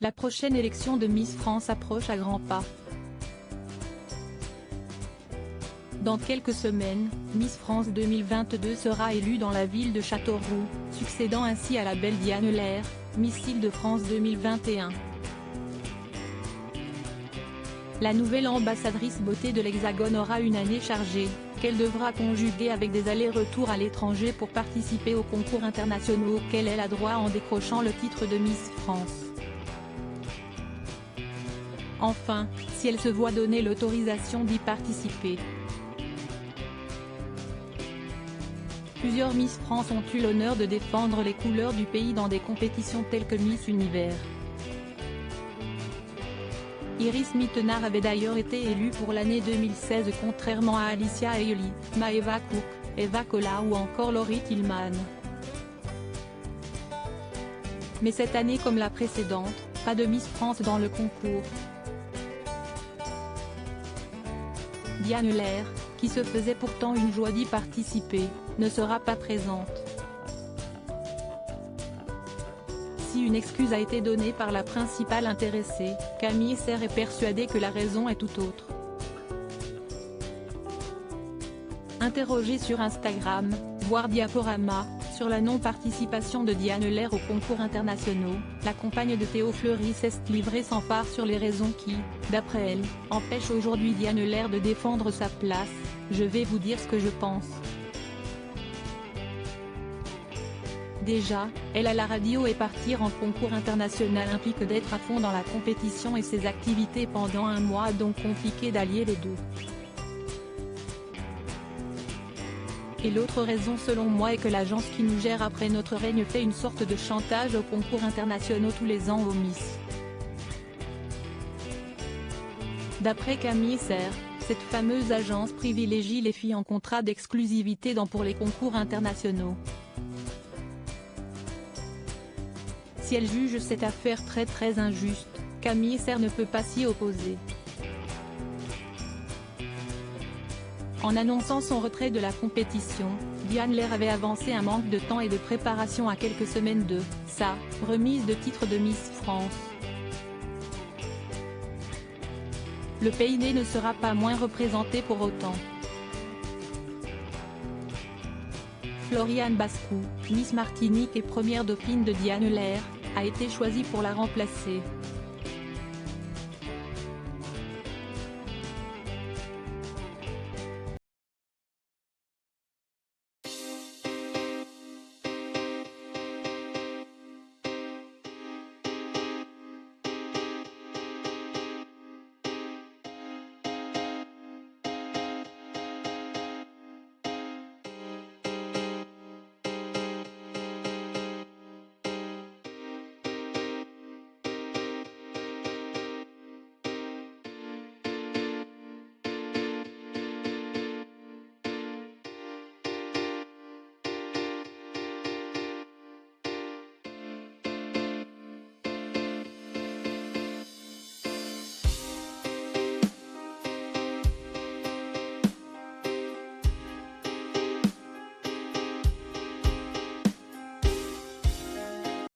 La prochaine élection de Miss France approche à grands pas. Dans quelques semaines, Miss France 2022 sera élue dans la ville de Châteauroux, succédant ainsi à la belle Diane Lair, Miss Île-de-France 2021. La nouvelle ambassadrice beauté de l'Hexagone aura une année chargée, qu'elle devra conjuguer avec des allers-retours à l'étranger pour participer aux concours internationaux auxquels elle a droit en décrochant le titre de Miss France. Enfin, si elle se voit donner l'autorisation d'y participer. Plusieurs Miss France ont eu l'honneur de défendre les couleurs du pays dans des compétitions telles que Miss Univers. Iris Mittenard avait d'ailleurs été élue pour l'année 2016 contrairement à Alicia Ailey, Maeva Cook, Eva Cola ou encore Laurie Tillman. Mais cette année comme la précédente, pas de Miss France dans le concours. Diane Lair, qui se faisait pourtant une joie d'y participer, ne sera pas présente. Si une excuse a été donnée par la principale intéressée, Camille Serre est persuadée que la raison est tout autre. Interrogée sur Instagram, voire Diaporama, sur la non-participation de Diane Lair aux concours internationaux, la compagne de Théo Fleury s'est livrée sans phare sur les raisons qui, d'après elle, empêchent aujourd'hui Diane Lair de défendre sa place. Je vais vous dire ce que je pense. Déjà, elle a la radio et partir en concours international implique d'être à fond dans la compétition et ses activités pendant un mois, donc compliqué d'allier les deux. Et l'autre raison selon moi est que l'agence qui nous gère après notre règne fait une sorte de chantage aux concours internationaux tous les ans aux Miss. D'après Camille Serre, cette fameuse agence privilégie les filles en contrat d'exclusivité pour les concours internationaux. Si elle juge cette affaire très injuste, Camille Serre ne peut pas s'y opposer. En annonçant son retrait de la compétition, Diane Lair avait avancé un manque de temps et de préparation à quelques semaines de sa remise de titre de Miss France. Le pays né ne sera pas moins représenté pour autant. Floriane Bascou, Miss Martinique et première dauphine de Diane Lair, a été choisie pour la remplacer.